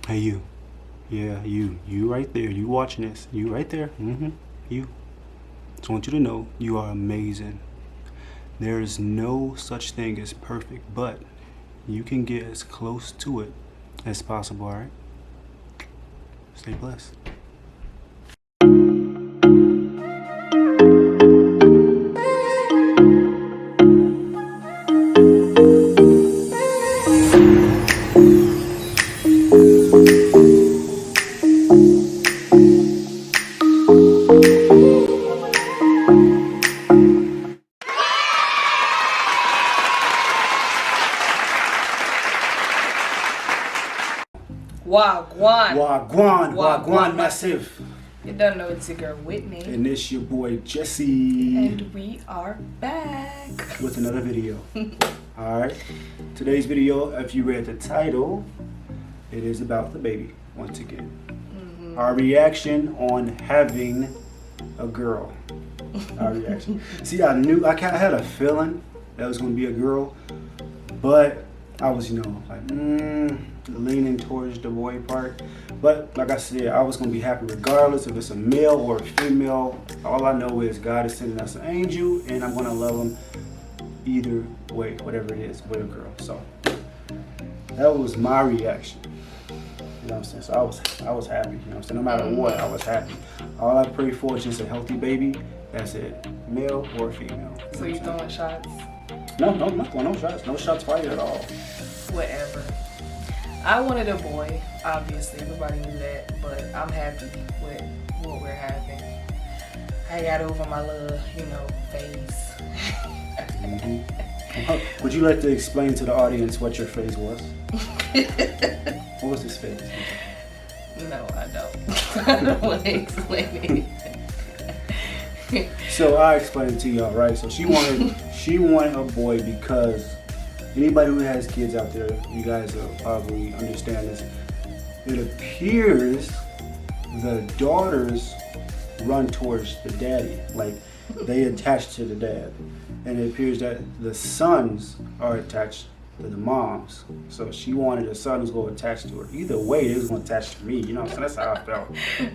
Hey, you. Yeah, you. You right there. You watching this. You right there. You. Just want you to know you are amazing. There is no such thing as perfect, but you can get as close to it as possible, alright? Stay blessed. Wagwan. Wagwan massive. You don't know it's your girl Whitney. And it's your boy Jessie. And we are back with another video. Alright. Today's video, if you read the title, it is about the baby once again. Our reaction on having a girl. Our reaction. See, I had a feeling that was gonna be a girl, but I was, leaning towards the boy part. But like I said, I was gonna be happy regardless if it's a male or a female. All I know is God is sending us an angel, and I'm gonna love him either way, whatever it is, boy or girl. So that was my reaction. You know what I'm saying? So I was happy. You know what I'm saying? No matter what, I was happy. All I pray for is just a healthy baby. That's it, male or female. So you throwing shots? No, I'm not throwing no shots. No shots fired at all. Whatever. I wanted a boy, obviously, everybody knew that, but I'm happy with what we're having. I got over my little, phase. Would you like to explain to the audience what your phase was? What was this phase? No, I don't. I don't want to explain it. So I explained it to y'all, right? So she wanted a boy because anybody who has kids out there, you guys will probably understand this. It appears the daughters run towards the daddy, like they attach to the dad. And it appears that the sons are attached to the moms. So she wanted the son who's going to attach to her. Either way, it was going to attach to me. You know what I'm saying? That's how I felt.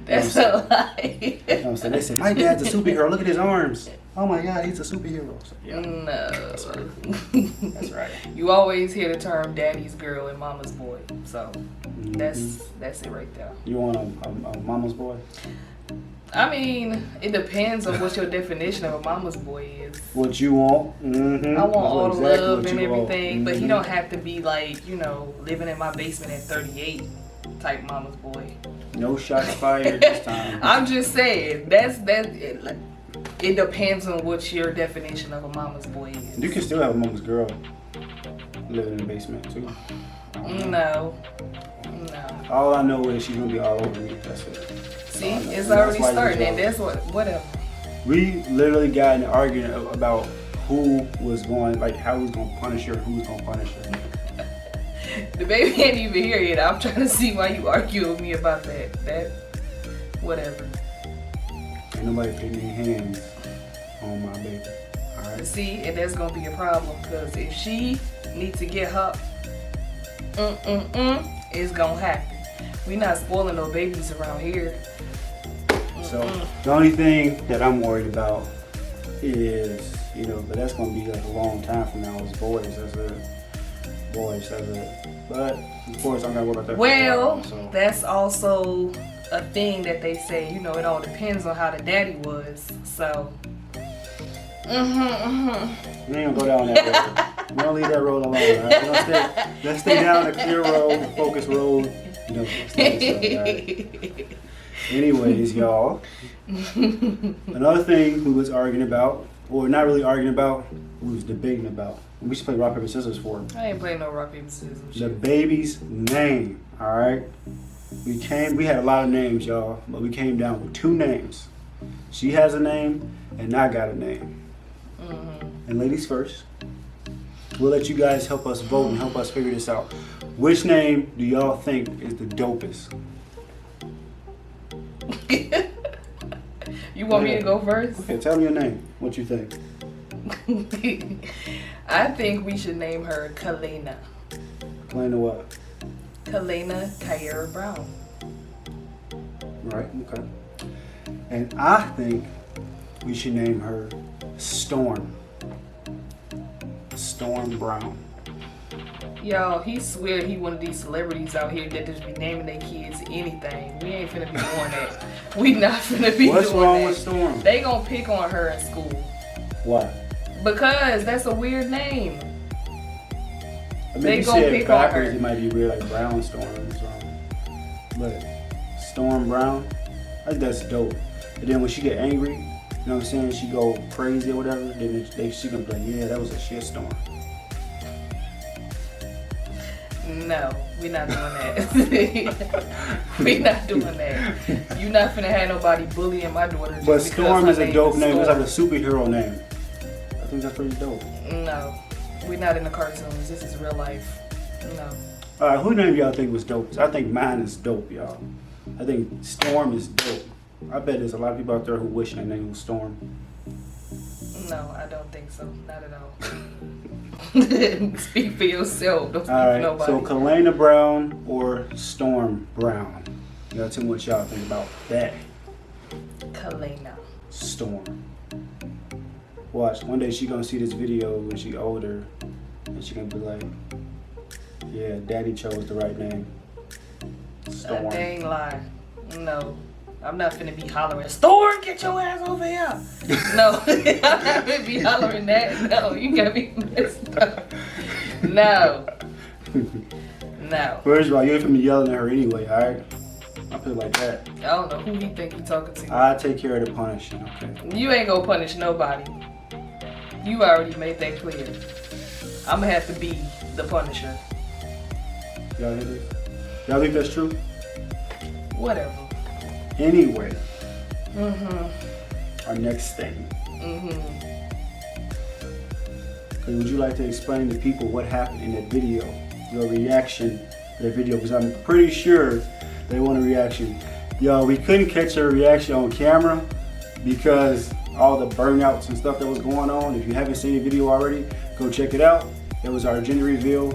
That's a lie. You know what I'm saying? They said, my dad's a superhero. Look at his arms. Oh my God, he's a superhero. So, yeah. No. That's right. That's right. You always hear the term daddy's girl and mama's boy. So that's it right there. You want a mama's boy? I mean, it depends on what your definition of a mama's boy is. What you want? I want all the love and everything, but he don't have to be like, living in my basement at 38 type mama's boy. No shots fired this time. I'm just saying, it depends on what your definition of a mama's boy is. You can still have a mama's girl living in the basement too. No. All I know is she's gonna be all over me. That's it. See, it's already starting, and that's whatever. We literally got in an argument about who was going, like how he was gonna punish her, who was gonna punish her. The baby ain't even here yet. I'm trying to see why you argue with me about that. Whatever. Ain't nobody putting their hands on my baby. All right. See, and that's gonna be a problem because if she needs to get her, it's gonna happen. We not spoiling no babies around here. So the only thing that I'm worried about is, but that's gonna be like a long time from now as boys. But of course I'm gonna worry about that. Well, that's also a thing that they say. It all depends on how the daddy was. So. We ain't gonna go down that road. We don't leave that road alone. Right? Let's stay down the clear road, the focus road. Right? Anyways, y'all. Another thing we was arguing about, or not really arguing about, we was debating about. We should play rock paper scissors for it. I ain't playing no rock paper scissors. The baby's name. All right. We had a lot of names, y'all, but we came down with 2 names. She has a name, and I got a name. And ladies first, we'll let you guys help us vote and help us figure this out. Which name do y'all think is the dopest? You want me to go first? Okay, tell me your name. What you think? I think we should name her Kalena. Kalena what? Kalena Kyra Brown. Right, okay. And I think we should name her Storm. Storm Brown. Yo, he swear he one of these celebrities out here that just be naming their kids anything. We ain't finna be doing that. We not finna be What's doing wrong that. with Storm? They gonna pick on her in school. Why? Because that's a weird name. I mean, They if you gonna said pick it on backwards, her. it might be weird, like Brown Storm or something. But Storm Brown, I think that's dope. And then when she get angry, you know what I'm saying, she go crazy or whatever, then she gonna be like, yeah, that was a shit storm. No, we not doing that. We not doing that. You not finna have nobody bullying my daughter. Just But because Storm her is a dope name. It's like a Storm. superhero name. I think that's pretty dope. No, we not in the cartoons. This is real life. No. All right, who name y'all think was dope? 'Cause I think mine is dope, y'all. I think Storm is dope. I bet there's a lot of people out there who wish their name was Storm. No, I don't think so. Not at all. Speak for yourself. Don't speak All for right, nobody. so Kalena Brown or Storm Brown? Y'all tell me what y'all think about that. Kalena. Storm. Watch, one day she gonna see this video when she older, and she gonna be like, yeah, daddy chose the right name. Storm. A dang lie. No. I'm not finna be hollering, Storm, get your ass over here. No, I'm not finna be hollering that. No, you got me messed up. No. No. First of all, you ain't finna be yelling at her anyway, alright? I put it like that. I don't know who he think he talking to. I take care of the punishing, okay? You ain't gonna punish nobody. You already made that clear. I'm gonna have to be the punisher. Y'all hear this? Y'all think that's true? Whatever. Anyway, Mm-hmm. our next thing. Mm-hmm. Would you like to explain to people what happened in that video? Your reaction to that video, because I'm pretty sure they want a reaction. Yo, we couldn't catch her reaction on camera because all the burnouts and stuff that was going on. If you haven't seen the video already, go check it out. It was our gender reveal,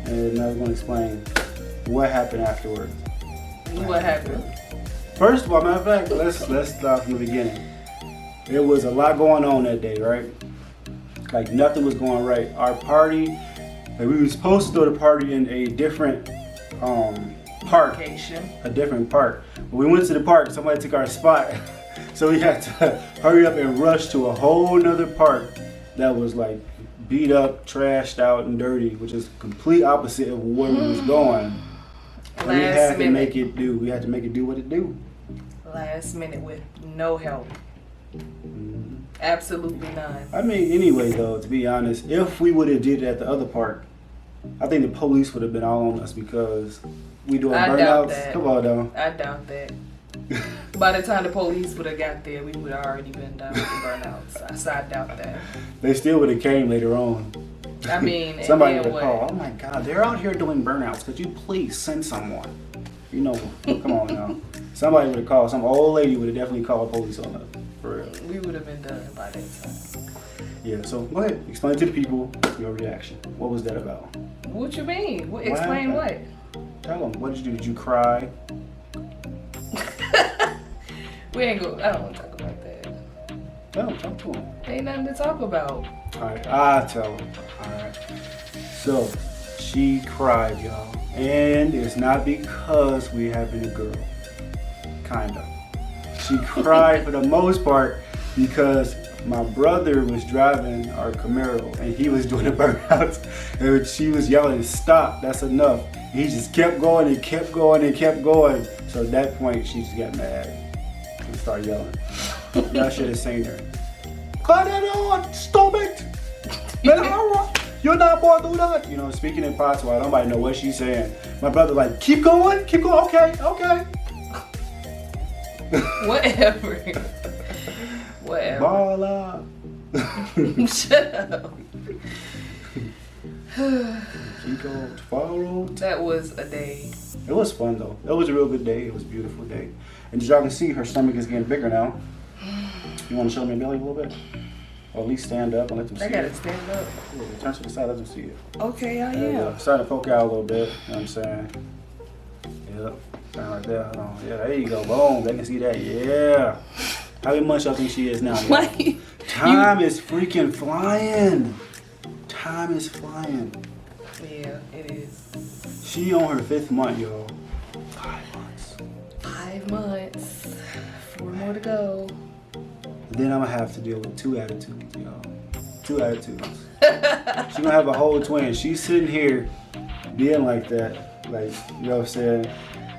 and I was going to explain what happened afterwards. What happened? First of all, matter of fact, let's start from the beginning. There was a lot going on that day, right? Like nothing was going right. Our party, like we were supposed to throw the party in a different park, Location. a different park. But we went to the park, somebody took our spot, so we had to hurry up and rush to a whole nother park that was like beat up, trashed out, and dirty, which is complete opposite of where we was going. And we had to make it do. We had to make it do what it do. Last minute with no help. Absolutely none. I mean, anyway, though, to be honest, if we would have did it at the other park, I think the police would have been all on us because we doing I doubt burnouts. that. Come on, though. I doubt that. By the time the police would have got there, we would have already been done with the burnouts. So I doubt that. They still would have came later on. I mean, Somebody and would then have what? called. Oh my God, they're out here doing burnouts. Could you please send someone? You know, come on now. Somebody would have called. Some old lady would have definitely called police on us. For real. We would have been done by that time. Yeah. So go ahead. Explain to the people your reaction. What was that about? What you mean? Explain what? Tell them. What did you do? Did you cry? We ain't go. I don't want to talk about that. Tell them. Talk to them. Ain't nothing to talk about. Alright, I'll tell them. Alright. So, she cried, y'all. And it's not because we having a girl. Kinda. She cried for the most part because my brother was driving our Camaro and he was doing the burnouts. And she was yelling, stop, that's enough. And he just kept going and kept going and kept going. So at that point, she just got mad and started yelling. Y'all should have seen her. Cut it on! Stop it! You're not going to do that! You know, speaking in Patois, nobody know what she's saying. My brother like, keep going, okay. Whatever. Whatever. Ball out. Shut up. Chico, follow. That was a day. It was fun though. It was a real good day. It was a beautiful day. And as y'all can see, her stomach is getting bigger now. You want to show me a belly a little bit? Or at least stand up and let them see I gotta it. stand up. Yeah, turn to the side, let them see it. Okay, I There we go. am. Starting to poke out a little bit, you know what I'm saying? Yep. Right there. Hold on. Yeah, there you go. Boom. They can see that. Yeah. How many months y'all think she is now? Like, Time is freaking flying. Time is flying. Yeah, it is. She on her 5th month, y'all. 5 months. 5 months. 4 more to go. Then I'm gonna have to deal with 2 attitudes, y'all. 2 attitudes. She gonna have a whole twin. She's sitting here being like that, like, you know what I'm saying?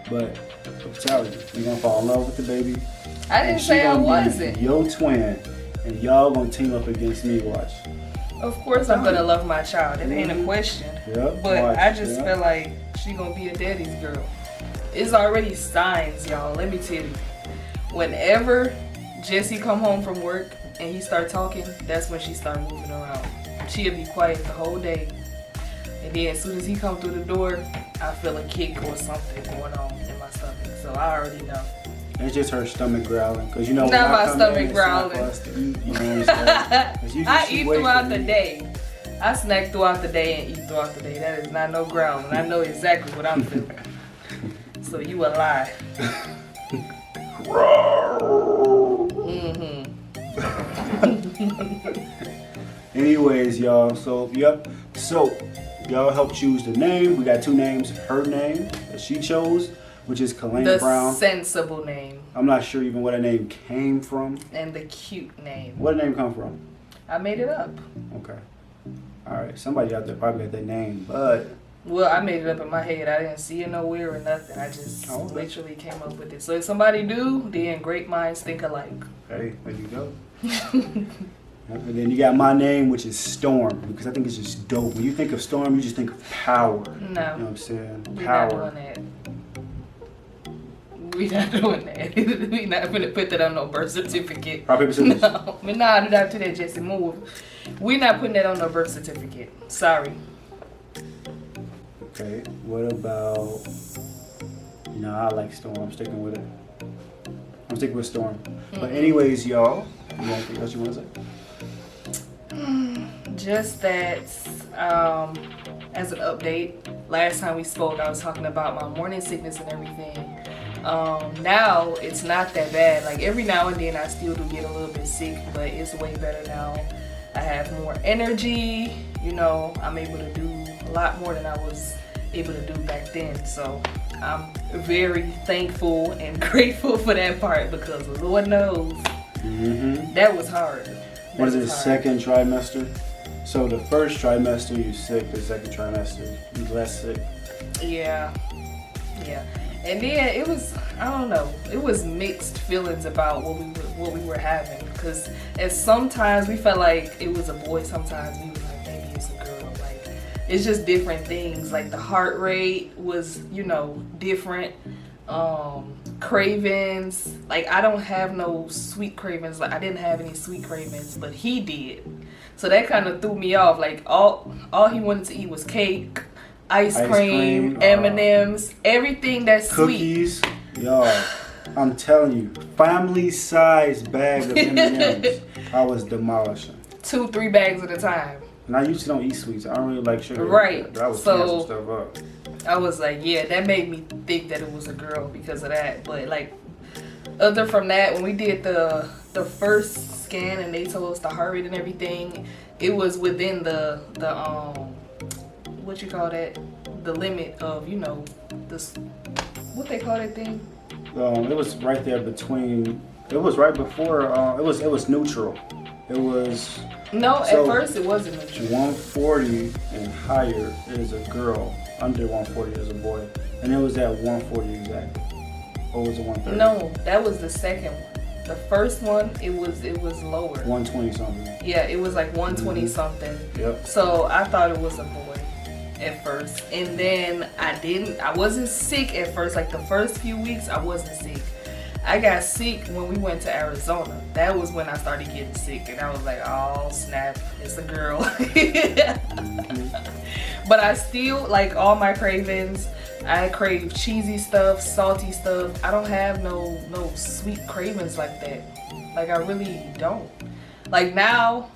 But I'm telling you, you're gonna fall in love with the baby. I didn't say I wasn't. Your twin, and y'all gonna team up against me. Watch. Of course, I'm gonna love my child. It ain't a question. Yep. But watch. I just feel like she gonna be a daddy's girl. It's already signs, y'all. Let me tell you. Whenever Jessie come home from work and he start talking, that's when she start moving around. She'll be quiet the whole day. And then as soon as he come through the door, I feel a kick or something going on in my stomach. So I already know. It's just her stomach growling, cause you know. Not my stomach growling. You know what I'm saying? I eat throughout the day. I snack throughout the day and eat throughout the day. That is not no growling. I know exactly what I'm feeling. So you a lie. Anyways, y'all. So yep. So y'all help choose the name. We got 2 names. Her name that she chose, which is Kalane Brown. The sensible name. I'm not sure even what her name came from. And the cute name. Where did the name come from? I made it up. Okay. All right. Somebody out there probably got their name, but. Well, I made it up in my head. I didn't see it nowhere or nothing. I just literally came up with it. So if somebody do, then great minds think alike. Hey, there you go. And then you got my name, which is Storm, because I think it's just dope. When you think of Storm, you just think of power. No. You know what I'm saying? We're Power. not doing that. We're not doing that. We're not going to put that on no birth certificate. Rock, paper, scissors. No. Nah, do not do that, Jessie. Move. We're not putting that on no birth certificate. Sorry. Okay. What about... No, I like Storm. I'm sticking with it. I'm sticking with Storm. Mm-hmm. But anyways, y'all, you got anything else you want to say? Just that, as an update, last time we spoke, I was talking about my morning sickness and everything. Now it's not that bad. Like every now and then I still do get a little bit sick, but it's way better now. I have more energy, you know, I'm able to do a lot more than I was able to do back then. So I'm very thankful and grateful for that part, because Lord knows that was hard. What is it, second trimester? So the first trimester you sick, the second trimester you less sick. Yeah. And then it was, I don't know, it was mixed feelings about what we were having, because sometimes we felt like it was a boy, sometimes we were like maybe it's a girl. Like it's just different things. Like the heart rate was, you know, different. Cravings, like I don't have no sweet cravings. Like I didn't have any sweet cravings, but he did. So that kind of threw me off. Like all he wanted to eat was cake, ice cream, M&Ms, everything that's cookies. Sweet. Y'all, I'm telling you, family-sized bag of M&Ms. I was demolishing. 2-3 bags at a time. And I usually don't eat sweets. I don't really like sugar. Right. But I was tearing some stuff up. I was like, yeah, that made me think that it was a girl because of that. But like, other from that, when we did the first scan and they told us the heart rate and everything, it was within the what you call that, the limit of, you know, this, what they call that thing? It was right there between. It was right before. It was neutral. It was. No, at first it wasn't neutral. 140 and higher is a girl. Under 140 is a boy. And it was at 140 exactly. Or was it 130? No, that was the second one. The first one, it was lower. 120 something. Yeah, it was like 120 something. Yep. So I thought it was a boy at first. And then I wasn't sick at first. Like the first few weeks, I wasn't sick. I got sick when we went to Arizona. That was when I started getting sick. And I was like, oh snap, it's a girl. But I still, like all my cravings, I crave cheesy stuff, salty stuff. I don't have no sweet cravings like that. Like I really don't. Like now,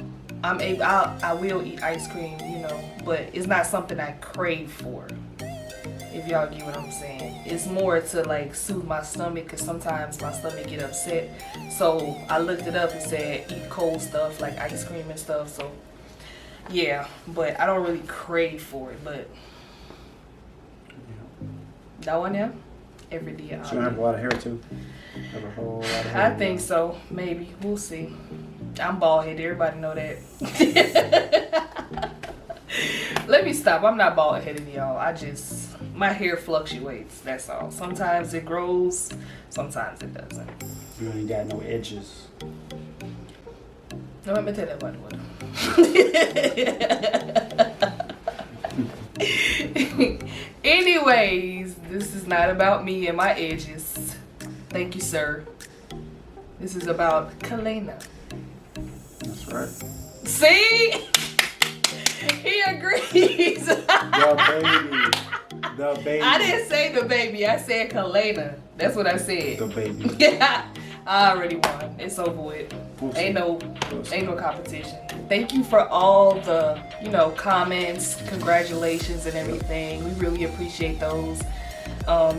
I will eat ice cream, you know, but it's not something I crave for. if y'all get what I'm saying. It's more to like soothe my stomach, because sometimes my stomach get upset. So I looked it up and said eat cold stuff like ice cream and stuff. So yeah, but I don't really crave for it. But that one, yeah, every day. She's gonna have a lot of hair too. Have a whole lot of hair. I think so. Maybe we'll see. I'm bald headed. Everybody know that. Let me stop. I'm not bald headed, y'all. My hair fluctuates. That's all. Sometimes it grows. Sometimes it doesn't. You ain't got no edges. No, let me tell that about what. Anyways, this is not about me and my edges. Thank you, sir. This is about Kalena. That's right. See? He agrees. The baby. I didn't say the baby. I said Kalena. That's what I said. The baby. Yeah. I already won. It's over with. Ain't no competition. Thank you for all the, comments, congratulations and everything. We really appreciate those.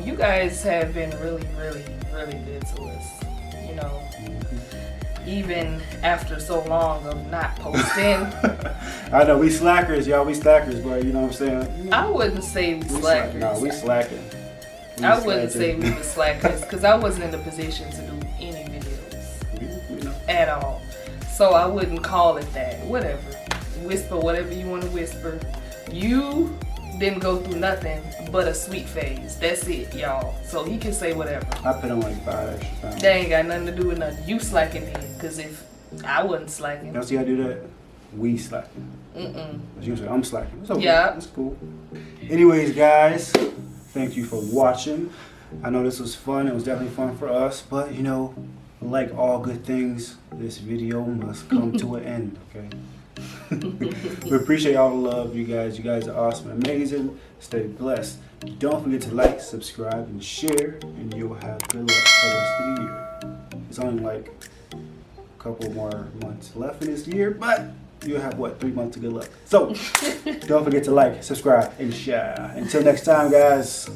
You guys have been really, really, really good to us. Even after so long of not posting. I know, we slackers, y'all. We slackers, but you know what I'm saying? I wouldn't say we slackers. No, we slacking. I wouldn't say we were slackers because I wasn't in a position to do any videos at all. So I wouldn't call it that. Whatever. Whisper whatever you want to whisper. You didn't go through nothing but a sweet phase. That's it, y'all. So he can say whatever. I put on like 5 extra pounds. That ain't got nothing to do with nothing. You slacking then. Because if I wasn't slacking. Y'all see how I do that? We slacking. You say I'm slacking. It's okay. Yeah. It's cool. Anyways, guys, thank you for watching. I know this was fun. It was definitely fun for us. But, like all good things, this video must come to an end, okay? We appreciate all the love, you guys. You guys are awesome and amazing. Stay blessed. Don't forget to like, subscribe, and share, and you'll have good luck for the rest of the year. It's only like a couple more months left in this year, but you'll have 3 months of good luck. So don't forget to like, subscribe, and share. Until next time, guys.